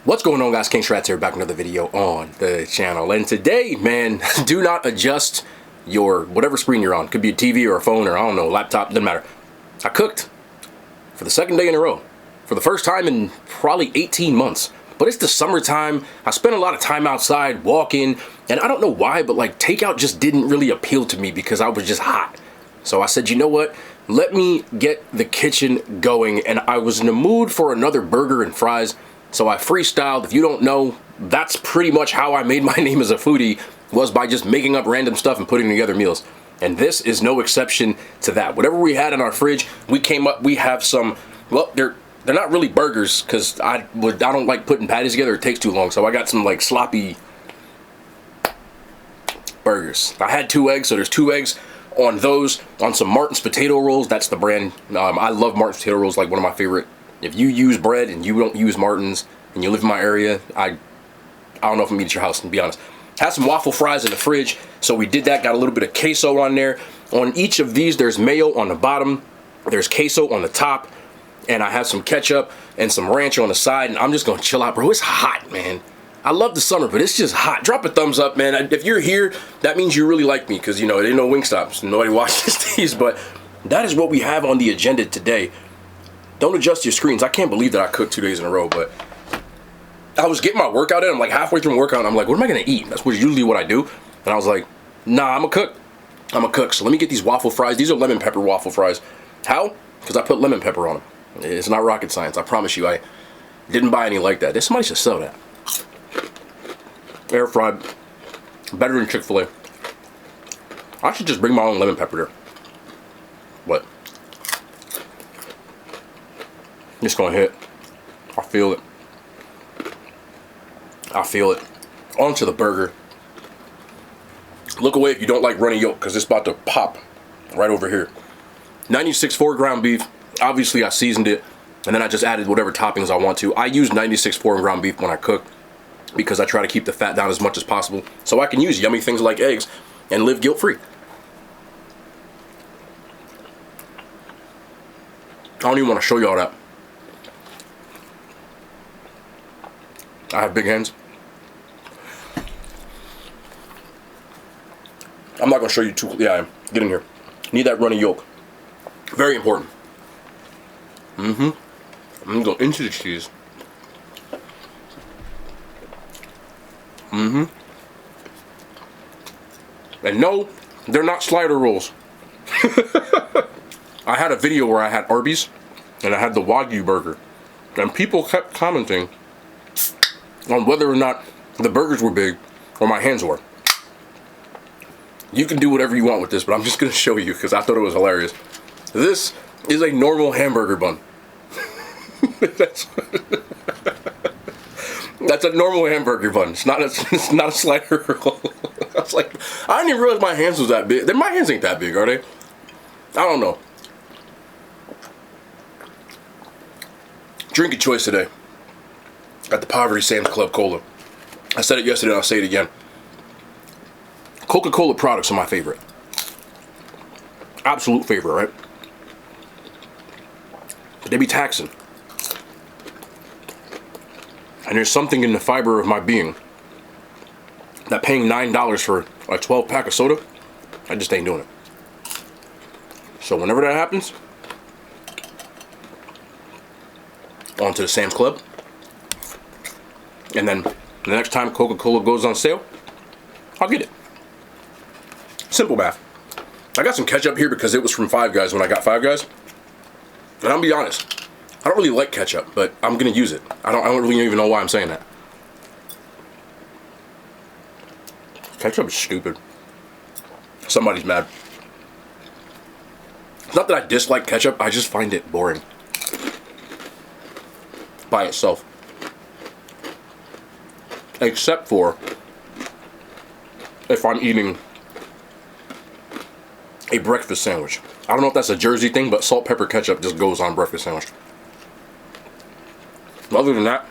What's going on, guys? King Shrats here, back with another video on the channel. And today, man, do not adjust your whatever screen you're on. Could be a TV or a phone or I don't know, laptop, doesn't matter. I cooked for the second day in a row. For the first time in probably 18 months. But it's the summertime. I spent a lot of time outside walking, and I don't know why, but like takeout just didn't really appeal to me because I was just hot. So I said, you know what? Let me get the kitchen going, and I was in the mood for another burger and fries. So I freestyled. If you don't know, that's pretty much how I made my name as a foodie, was by just making up random stuff and putting together meals. And this is no exception to that. Whatever we had in our fridge, we have some, well, they're not really burgers because I don't like putting patties together. It takes too long. So I got some like sloppy burgers. I had 2 eggs, so there's 2 eggs on those, on some Martin's potato rolls. That's the brand. I love Martin's potato rolls, like one of my favorite. If you use bread and you don't use Martin's and you live in my area, I don't know if I'm gonna eat at your house, to be honest. Had some waffle fries in the fridge, so we did that. Got a little bit of queso on there. On each of these, there's mayo on the bottom, there's queso on the top, and I have some ketchup and some ranch on the side, and I'm just gonna chill out, bro. It's hot, man. I love the summer, but it's just hot. Drop a thumbs up, man. If you're here, that means you really like me, because, you know, there ain't no Wingstops. Nobody watches these, but that is what we have on the agenda today. Don't adjust your screens. I can't believe that I cooked 2 days in a row, but I was getting my workout in. I'm like halfway through my workout, and I'm like, what am I gonna eat? That's usually what I do. And I was like, nah, I'm a cook. So let me get these waffle fries. These are lemon pepper waffle fries. How? Because I put lemon pepper on them. It's not rocket science. I promise you. I didn't buy any like that. Somebody should sell that. Air fried. Better than Chick-fil-A. I should just bring my own lemon pepper there. What? It's gonna hit. I feel it. I feel it. Onto the burger. Look away if you don't like runny yolk, because it's about to pop right over here. 96.4 ground beef. Obviously, I seasoned it, and then I just added whatever toppings I want to. I use 96.4 ground beef when I cook, because I try to keep the fat down as much as possible, so I can use yummy things like eggs and live guilt-free. I don't even want to show y'all that. I have big hands. I'm not going to show you too. Yeah, I am. Get in here. Need that runny yolk. Very important. I'm going to go into the cheese. And no, they're not slider rolls. I had a video where I had Arby's and I had the Wagyu burger. And people kept commenting on whether or not the burgers were big or my hands were. You can do whatever you want with this, but I'm just going to show you because I thought it was hilarious. This is a normal hamburger bun. That's a normal hamburger bun. It's not a slider roll. I was like, I didn't even realize my hands was that big. Then my hands ain't that big, are they? I don't know. Drink of choice today. Got the Poverty Sam's Club Cola. I said it yesterday and I'll say it again. Coca-Cola products are my favorite. Absolute favorite, right? But they be taxing. And there's something in the fiber of my being that paying $9 for a 12-pack of soda, I just ain't doing it. So whenever that happens, on to the Sam's Club. And then the next time Coca-Cola goes on sale, I'll get it. Simple math. I got some ketchup here because it was from Five Guys when I got Five Guys. And I'll be honest, I don't really like ketchup, but I'm gonna use it. I don't really even know why I'm saying that. Ketchup is stupid. Somebody's mad. It's not that I dislike ketchup, I just find it boring. By itself. Except for if I'm eating a breakfast sandwich. I don't know if that's a Jersey thing, but salt, pepper, ketchup just goes on breakfast sandwich. Other than that,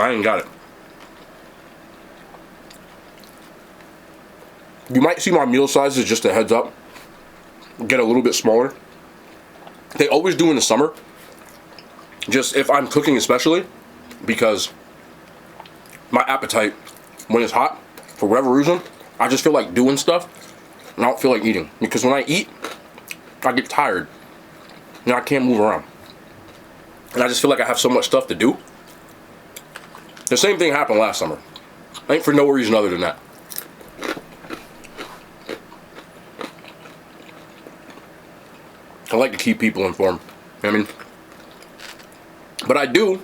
I ain't got it. You might see my meal sizes, just a heads up, get a little bit smaller. They always do in the summer. Just if I'm cooking especially, because my appetite when it's hot, for whatever reason, I just feel like doing stuff and I don't feel like eating. Because when I eat, I get tired and I can't move around. And I just feel like I have so much stuff to do. The same thing happened last summer. I think for no reason other than that. I like to keep people informed. You know what I mean? But I do,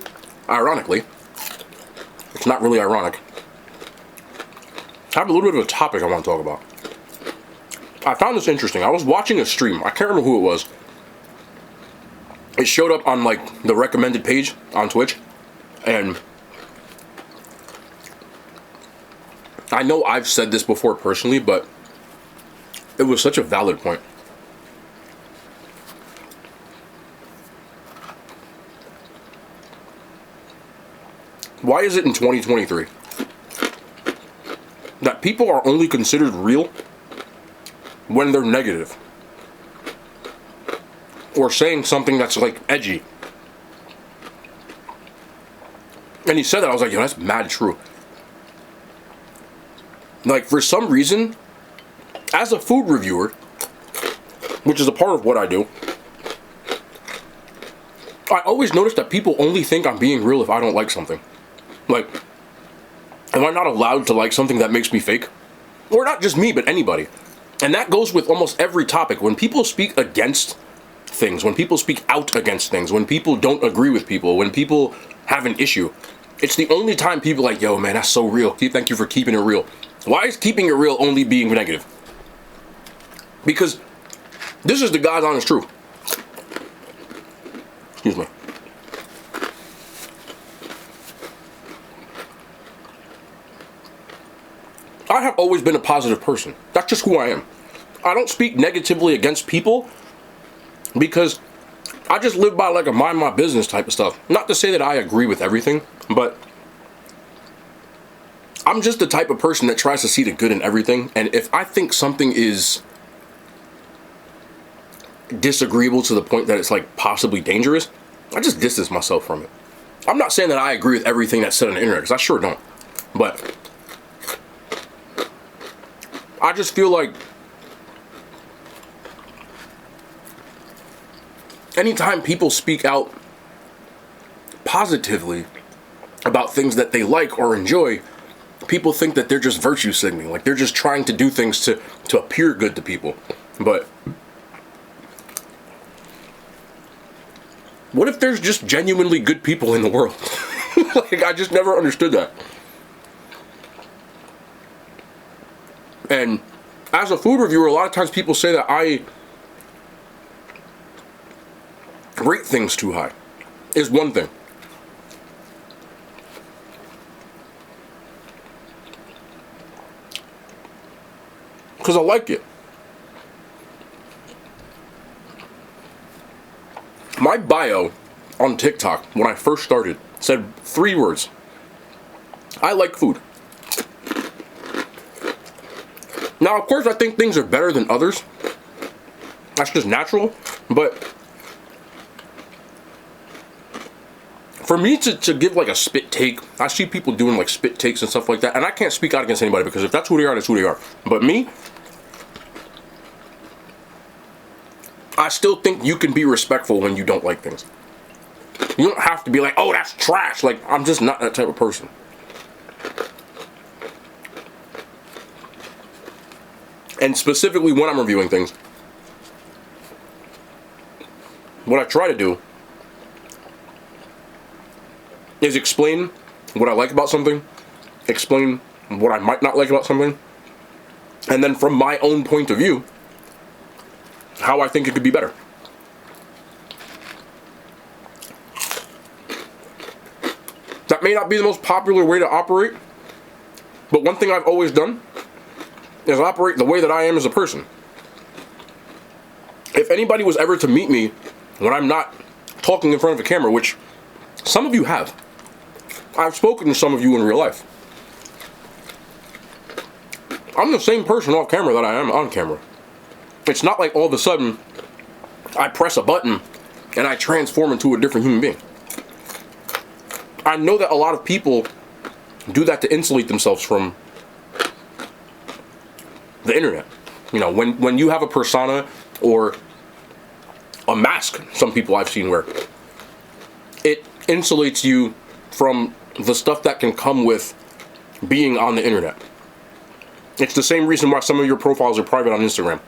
ironically, it's not really ironic, I have a little bit of a topic I want to talk about. I found this interesting. I was watching a stream. I can't remember who it was. It showed up on like the recommended page on Twitch. And I know I've said this before personally, but it was such a valid point. Why is it in 2023 that people are only considered real when they're negative? Or saying something that's like edgy? And he said that, I was like, yo, that's mad true. Like, for some reason, as a food reviewer, which is a part of what I do, I always notice that people only think I'm being real if I don't like something. Like, am I not allowed to like something that makes me fake? Or not just me, but anybody. And that goes with almost every topic. When people speak against things, when people speak out against things, when people don't agree with people, when people have an issue, it's the only time people are like, yo, man, that's so real. Thank you for keeping it real. Why is keeping it real only being negative? Because this is the God's honest truth. Excuse me. I have always been a positive person. That's just who I am. I don't speak negatively against people because I just live by like a mind my business type of stuff. Not to say that I agree with everything, but I'm just the type of person that tries to see the good in everything. And if I think something is disagreeable to the point that it's like possibly dangerous, I just distance myself from it. I'm not saying that I agree with everything that's said on the internet, because I sure don't. But I just feel like anytime people speak out positively about things that they like or enjoy, people think that they're just virtue signaling. Like they're just trying to do things to appear good to people. But what if there's just genuinely good people in the world? Like, I just never understood that. And as a food reviewer, a lot of times people say that I rate things too high, is one thing. Because I like it. My bio on TikTok, when I first started, said 3 words. I like food. Now, of course, I think things are better than others. That's just natural. But for me to give like a spit take, I see people doing like spit takes and stuff like that. And I can't speak out against anybody because if that's who they are, that's who they are. But me, I still think you can be respectful when you don't like things. You don't have to be like, oh, that's trash. Like, I'm just not that type of person. And specifically when I'm reviewing things, what I try to do is explain what I like about something, explain what I might not like about something, and then from my own point of view, how I think it could be better. That may not be the most popular way to operate, but one thing I've always done is operate the way that I am as a person. If anybody was ever to meet me when I'm not talking in front of a camera, which some of you have, I've spoken to some of you in real life. I'm the same person off camera that I am on camera. It's not like all of a sudden I press a button and I transform into a different human being. I know that a lot of people do that to insulate themselves from the internet. You know, when you have a persona or a mask, some people I've seen wear, it insulates you from the stuff that can come with being on the internet. It's the same reason why some of your profiles are private on Instagram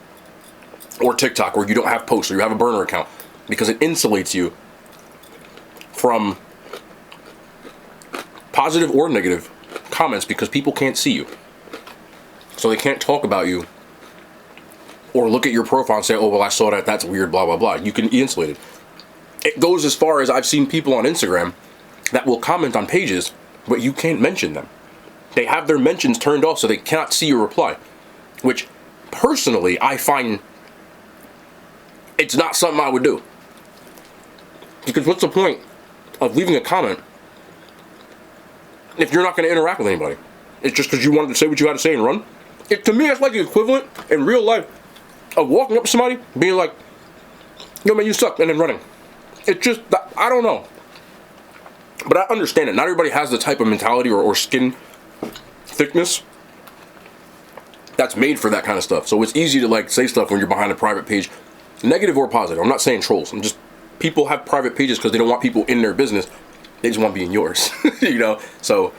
or TikTok, or you don't have posts, or you have a burner account, because it insulates you from positive or negative comments, because people can't see you. So they can't talk about you or look at your profile and say, oh, well, I saw that, that's weird, blah, blah, blah. You can be insulated. It goes as far as I've seen people on Instagram that will comment on pages, but you can't mention them. They have their mentions turned off so they cannot see your reply, which personally I find it's not something I would do. Because what's the point of leaving a comment if you're not going to interact with anybody? It's just because you wanted to say what you had to say and run? To me, it's like the equivalent in real life of walking up to somebody, being like, yo man, you suck, and then running. It's just, I don't know. But I understand it. Not everybody has the type of mentality or skin thickness that's made for that kind of stuff. So it's easy to like say stuff when you're behind a private page, negative or positive. I'm not saying trolls. I'm just, people have private pages because they don't want people in their business. They just want to be in yours, you know? So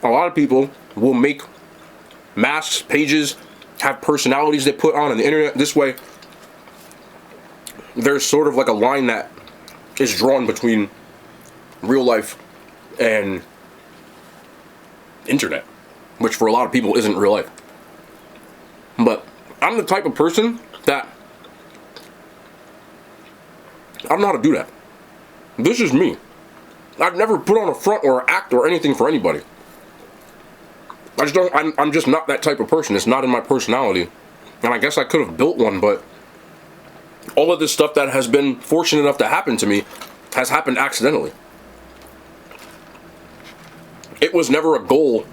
a lot of people will make masks, pages, have personalities they put on the internet. This way, there's sort of like a line that is drawn between real life and internet, which for a lot of people isn't real life. But I'm the type of person that I don't know how to do that. This is me. I've never put on a front or act or anything for anybody. I just don't, I'm just not that type of person. It's not in my personality. And I guess I could have built one, but all of this stuff that has been fortunate enough to happen to me has happened accidentally. It was never a goal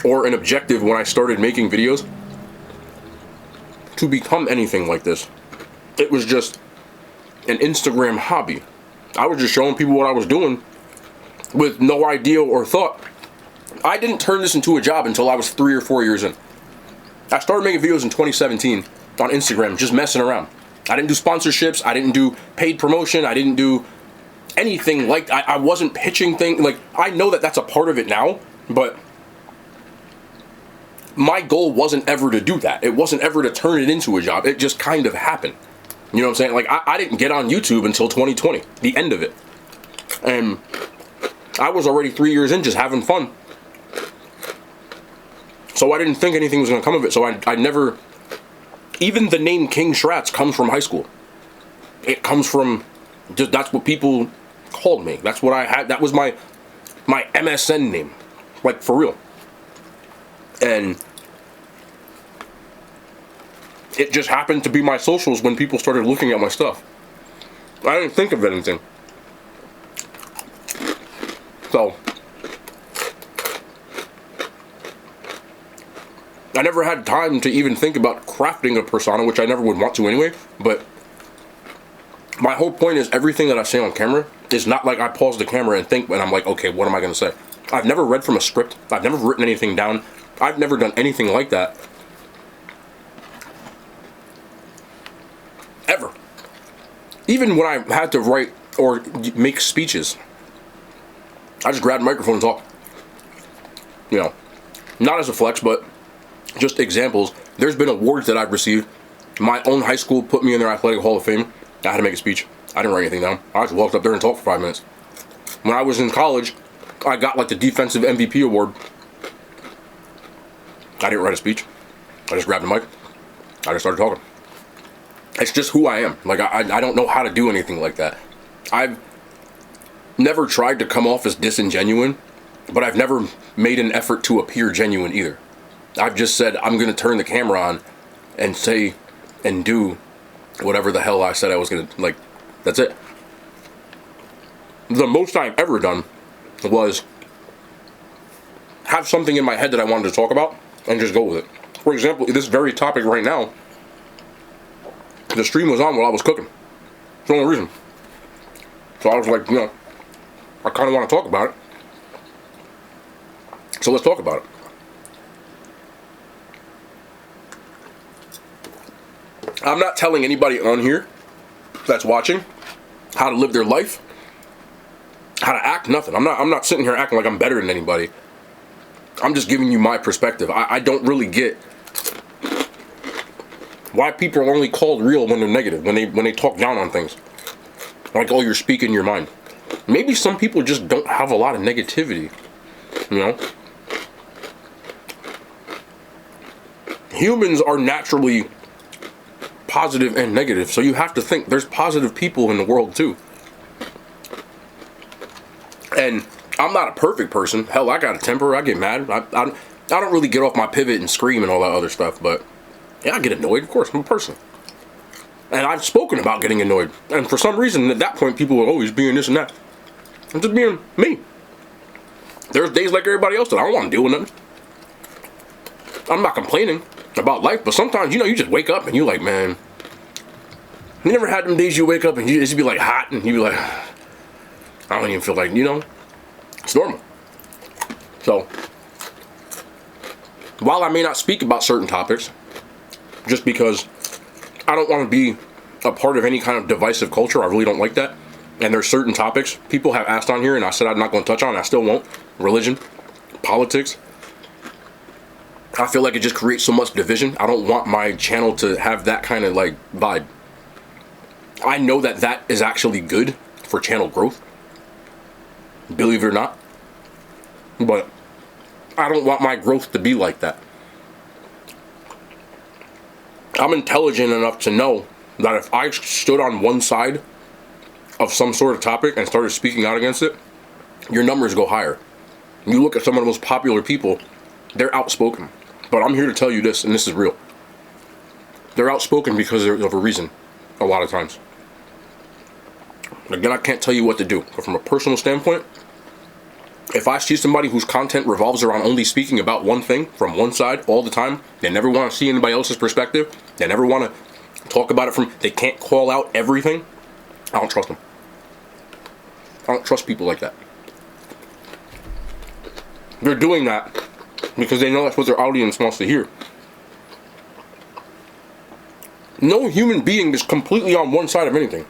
or an objective when I started making videos to become anything like this. It was just an Instagram hobby. I was just showing people what I was doing with no idea or thought. I didn't turn this into a job until I was 3 or 4 years in. I started making videos in 2017 on Instagram, just messing around. I didn't do sponsorships. I didn't do paid promotion. I didn't do anything like, I wasn't pitching things. Like, I know that that's a part of it now, but my goal wasn't ever to do that. It wasn't ever to turn it into a job. It just kind of happened. You know what I'm saying? Like, I didn't get on YouTube until 2020, the end of it. And I was already 3 years in just having fun. So I didn't think anything was going to come of it. So I never, even the name King Shrats comes from high school. It comes from, just, that's what people called me. That's what I had. That was my MSN name. Like, for real. And it just happened to be my socials when people started looking at my stuff. I didn't think of anything. So I never had time to even think about crafting a persona, which I never would want to anyway. But my whole point is, everything that I say on camera is not like I pause the camera and think and I'm like, okay, what am I going to say? I've never read from a script. I've never written anything down. I've never done anything like that. Ever. Even when I had to write or make speeches, I just grabbed a microphone and talk. You know, not as a flex, but just examples. There's been awards that I've received. My own high school put me in their athletic hall of fame. I had to make a speech. I didn't write anything down. I just walked up there and talked for 5 minutes. When I was in college, I got like the defensive MVP award. I didn't write a speech. I just grabbed the mic. I just started talking. It's just who I am. Like, I don't know how to do anything like that. I've never tried to come off as disingenuine, but I've never made an effort to appear genuine either. I've just said, I'm going to turn the camera on and say and do whatever the hell I said I was going to, like, that's it. The most I've ever done was have something in my head that I wanted to talk about and just go with it. For example, this very topic right now, the stream was on while I was cooking. It's the only reason. So I was like, you know, I kind of want to talk about it. So let's talk about it. I'm not telling anybody on here that's watching how to live their life, how to act, nothing. I'm not sitting here acting like I'm better than anybody. I'm just giving you my perspective. I don't really get why people are only called real when they're negative, when they talk down on things. Like, oh, you're speaking your mind. Maybe some people just don't have a lot of negativity, you know? Humans are naturally positive and negative, so you have to think there's positive people in the world too. And I'm not a perfect person. Hell, I got a temper. I get mad. I don't really get off my pivot and scream and all that other stuff, but yeah, I get annoyed. Of course, I'm a person. And I've spoken about getting annoyed. And for some reason, at that point, people are always being this and that. I'm just being me. There's days like everybody else that I don't want to deal with nothing. I'm not complaining about life, but sometimes, you just wake up and you're like, man, you never had them days you wake up and you just be like hot and you be like, I don't even feel like, it's normal. So, while I may not speak about certain topics, just because I don't want to be a part of any kind of divisive culture, I really don't like that. And there's certain topics people have asked on here and I said I'm not going to touch on, I still won't. Religion, politics. I feel like it just creates so much division. I don't want my channel to have that kind of like vibe. I know that is actually good for channel growth, believe it or not, but I don't want my growth to be like that. I'm intelligent enough to know that if I stood on one side of some sort of topic and started speaking out against it, your numbers go higher. You look at some of the most popular people, they're outspoken. But I'm here to tell you this, and this is real. They're outspoken because of a reason, a lot of times. Again, I can't tell you what to do, but from a personal standpoint, if I see somebody whose content revolves around only speaking about one thing from one side all the time, they never want to see anybody else's perspective, they never want to talk about it they can't call out everything, I don't trust them. I don't trust people like that. They're doing that because they know that's what their audience wants to hear. No human being is completely on one side of anything.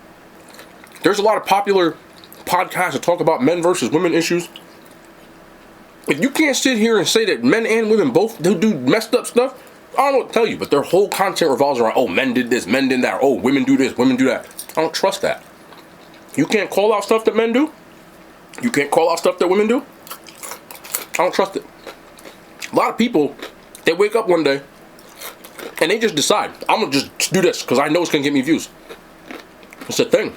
There's a lot of popular podcasts that talk about men versus women issues. If you can't sit here and say that men and women both do messed up stuff, I don't know what to tell you, but their whole content revolves around, oh, men did this, men did that, oh, women do this, women do that. I don't trust that. You can't call out stuff that men do. You can't call out stuff that women do. I don't trust it. A lot of people, they wake up one day and they just decide, I'm going to just do this because I know it's going to get me views. It's a thing.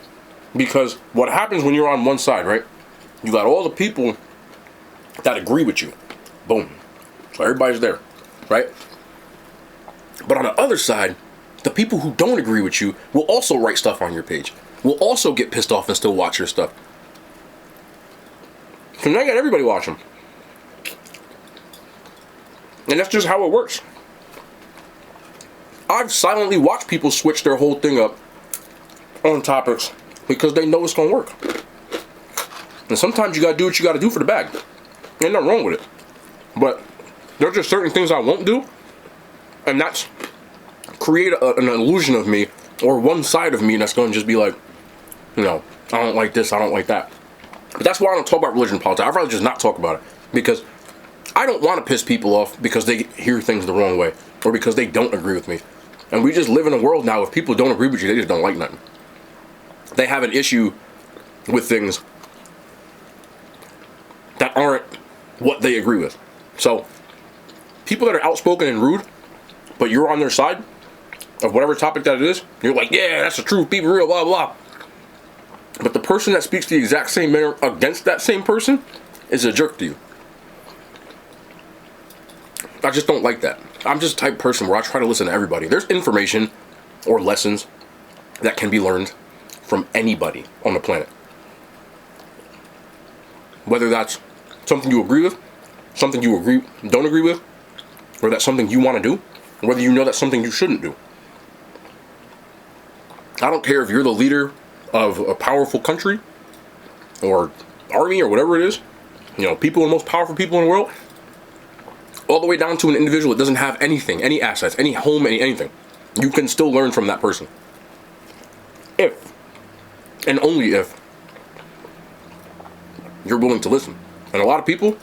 Because what happens when you're on one side, right? You got all the people that agree with you. Boom. So everybody's there, right? But on the other side, the people who don't agree with you will also write stuff on your page. Will also get pissed off and still watch your stuff. So now you got everybody watching. And that's just how it works. I've silently watched people switch their whole thing up on topics because they know it's going to work. And sometimes you got to do what you got to do for the bag. Ain't nothing wrong with it. But there's just certain things I won't do. And that's create an illusion of me or one side of me that's going to just be like, I don't like this, I don't like that. But that's why I don't talk about religion and politics. I'd rather just not talk about it. Because I don't want to piss people off because they hear things the wrong way. Or because they don't agree with me. And we just live in a world now, if people don't agree with you, they just don't like nothing. They have an issue with things that aren't what they agree with. So, people that are outspoken and rude, but you're on their side of whatever topic that it is, you're like, yeah, that's the truth, be real, blah, blah. But the person that speaks the exact same manner against that same person is a jerk to you. I just don't like that. I'm just the type of person where I try to listen to everybody. There's information or lessons that can be learned from anybody on the planet. Whether that's something you agree with, something you don't agree with, or that's something you want to do, or whether you know that's something you shouldn't do. I don't care if you're the leader of a powerful country or army or whatever it is. People, the most powerful people in the world, all the way down to an individual that doesn't have anything, any assets, any home, anything. You can still learn from that person. If, and only if, you're willing to listen. And a lot of people,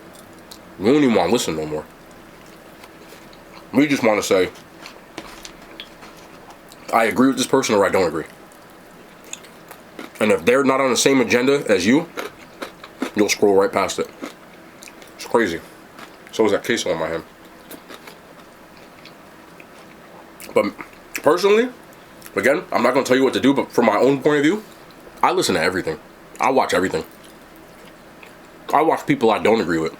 we don't even want to listen no more. We just want to say, I agree with this person or I don't agree. And if they're not on the same agenda as you, you'll scroll right past it. It's crazy. So is that queso on my hand. But personally, again, I'm not going to tell you what to do, but from my own point of view, I listen to everything. I watch everything. I watch people I don't agree with.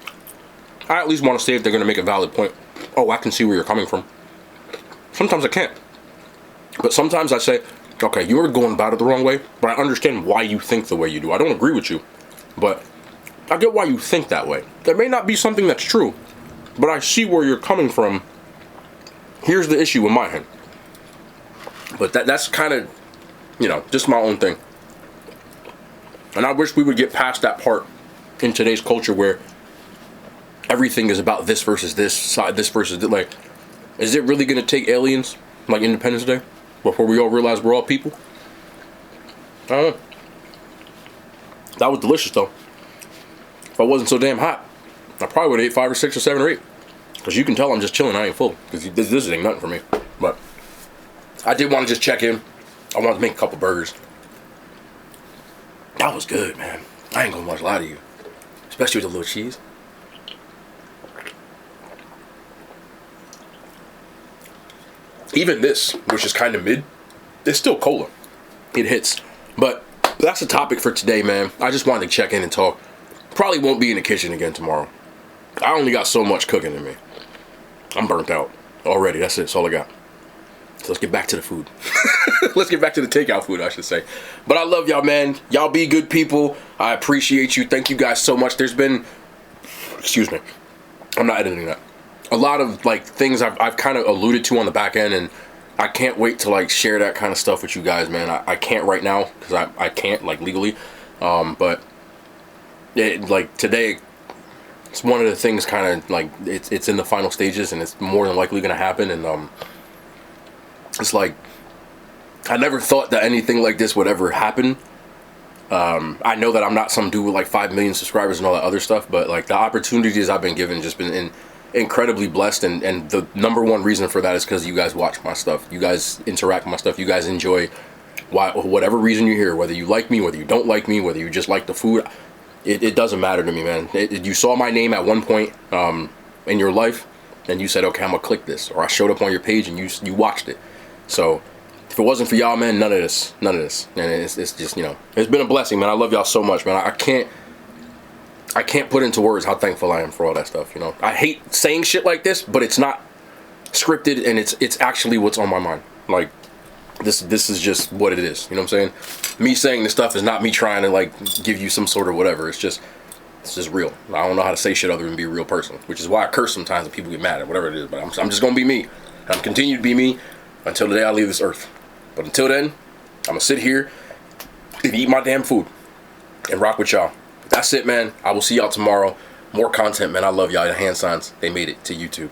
I at least want to say if they're going to make a valid point. Oh, I can see where you're coming from. Sometimes I can't. But sometimes I say, okay, you were going about it the wrong way, but I understand why you think the way you do. I don't agree with you, but I get why you think that way. There may not be something that's true, but I see where you're coming from. Here's the issue in my head. But that's kind of, just my own thing. And I wish we would get past that part in today's culture where everything is about this versus this side, this versus that. Like, is it really going to take aliens, like Independence Day, before we all realize we're all people? I don't know. That was delicious, though. If I wasn't so damn hot, I probably would have ate 5 or 6 or 7 or 8. Because you can tell I'm just chilling, I ain't full. Because this ain't nothing for me. But I did want to just check in. I wanted to make a couple burgers. That was good, man. I ain't gonna lie to you. Especially with the little cheese. Even this, which is kind of mid, it's still cola. It hits. But that's the topic for today, man. I just wanted to check in and talk. Probably won't be in the kitchen again tomorrow. I only got so much cooking in me. I'm burnt out already. That's it. That's all I got. So let's get back to the food. Let's get back to the takeout food, I should say. But I love y'all, man. Y'all be good people. I appreciate you. Thank you guys so much. There's been, excuse me, I'm not editing that. A lot of things I've kind of alluded to on the back end, and I can't wait to share that kind of stuff with you guys, man. I can't right now because I can't legally, but today it's one of the things kind of it's in the final stages, and it's more than likely gonna happen, and it's I never thought that anything like this would ever happen. I know that I'm not some dude with 5 million subscribers and all that other stuff, but the opportunities I've been given just been incredibly blessed, and the number one reason for that is because you guys watch my stuff, you guys interact with my stuff, you guys enjoy whatever reason you're here, whether you like me, whether you don't like me, whether you just like the food. It doesn't matter to me, man. You saw my name at one point in your life, and you said, okay, I'm gonna click this, or I showed up on your page and you watched it. So if it wasn't for y'all, man, none of this, and it's just it's been a blessing, man. I love y'all so much, man. I can't put into words how thankful I am for all that stuff. I hate saying shit like this, but it's not scripted, and it's actually what's on my mind. This is just what it is. You know what I'm saying? Me saying this stuff is not me trying to give you some sort of whatever. It's just real. I don't know how to say shit other than be a real person, which is why I curse sometimes and people get mad at whatever it is. But I'm just gonna be me. I'm continue to be me until the day I leave this earth. But until then, I'm gonna sit here and eat my damn food and rock with y'all. That's it, man. I will see y'all tomorrow. More content, man. I love y'all. The hand signs, they made it to YouTube.